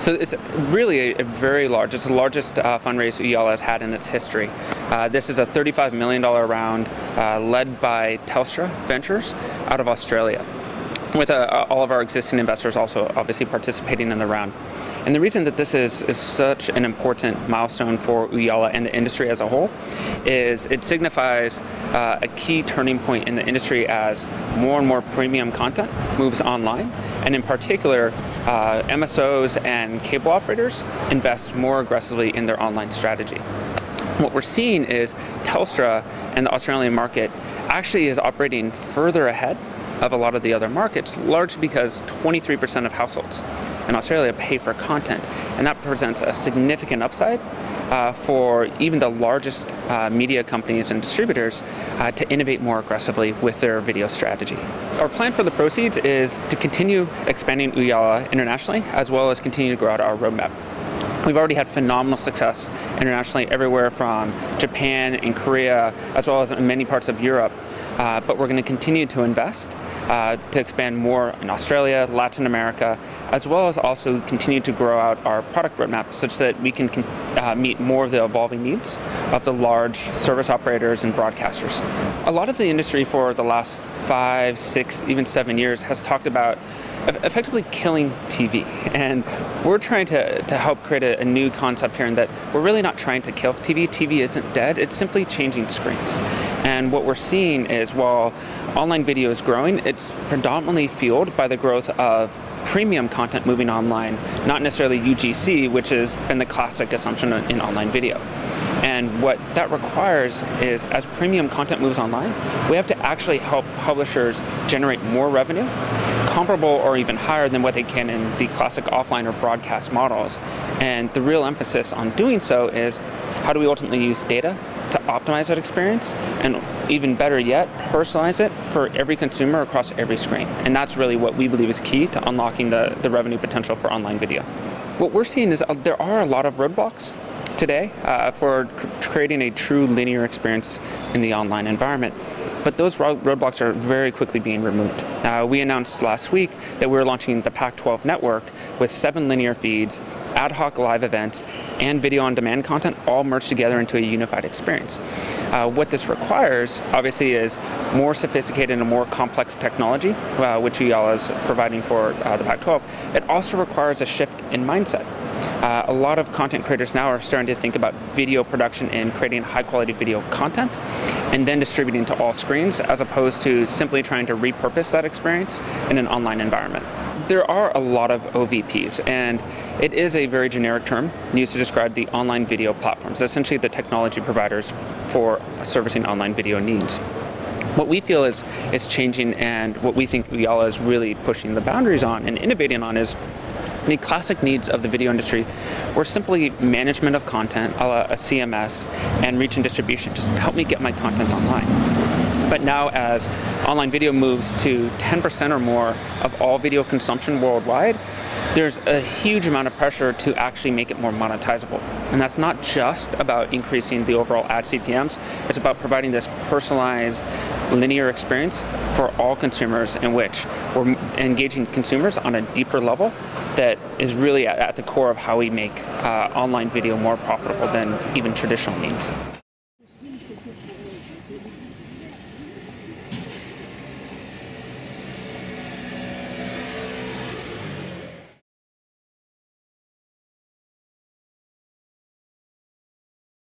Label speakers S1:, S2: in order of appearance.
S1: So it's really a very large, it's the largest fundraise Ooyala has had in its history. This is a $35 million round led by Telstra Ventures out of Australia, with all of our existing investors also obviously participating in the round. And the reason that this is such an important milestone for Ooyala and the industry as a whole is it signifies a key turning point in the industry as more and more premium content moves online, and in particular MSOs and cable operators invest more aggressively in their online strategy. What we're seeing is Telstra and the Australian market actually is operating further ahead of a lot of the other markets, largely because 23% of households in Australia pay for content, and that presents a significant upside for even the largest media companies and distributors to innovate more aggressively with their video strategy. Our plan for the proceeds is to continue expanding Ooyala internationally, as well as continue to grow out our roadmap. We've already had phenomenal success internationally, everywhere from Japan and Korea, as well as in many parts of Europe. But we're going to continue to invest to expand more in Australia, Latin America, as well as also continue to grow out our product roadmap such that we can meet more of the evolving needs of the large service operators and broadcasters. A lot of the industry for the last 5, 6, even 7 years has talked about effectively killing TV, and we're trying to help create a new concept here in that we're really not trying to kill TV. TV isn't dead, it's simply changing screens. And what we're seeing is while online video is growing, it's predominantly fueled by the growth of premium content moving online, not necessarily UGC, which has been the classic assumption in online video. And what that requires is, as premium content moves online, we have to actually help publishers generate more revenue, comparable or even higher than what they can in the classic offline or broadcast models. And the real emphasis on doing so is how do we ultimately use data to optimize that experience, and even better yet, personalize it for every consumer across every screen. And that's really what we believe is key to unlocking the revenue potential for online video. What we're seeing is there are a lot of roadblocks today for creating a true linear experience in the online environment. But those roadblocks are very quickly being removed. We announced last week that we're launching the Pac-12 network with 7 linear feeds, ad hoc live events, and video on demand content all merged together into a unified experience. What this requires, obviously, is more sophisticated and more complex technology, which Ooyala is providing for the Pac-12. It also requires a shift in mindset. A lot of content creators now are starting to think about video production and creating high-quality video content and then distributing to all screens, as opposed to simply trying to repurpose that experience in an online environment. There are a lot of OVPs, and it is a very generic term used to describe the online video platforms, essentially the technology providers for servicing online video needs. What we feel is changing, and what we think Ooyala is really pushing the boundaries on and innovating on, is the classic needs of the video industry were simply management of content, a CMS, and reach and distribution. Just help me get my content online. But now, as online video moves to 10% or more of all video consumption worldwide, there's a huge amount of pressure to actually make it more monetizable. And that's not just about increasing the overall ad CPMs, it's about providing this personalized linear experience for all consumers, in which we're engaging consumers on a deeper level that is really at the core of how we make online video more profitable than even traditional means.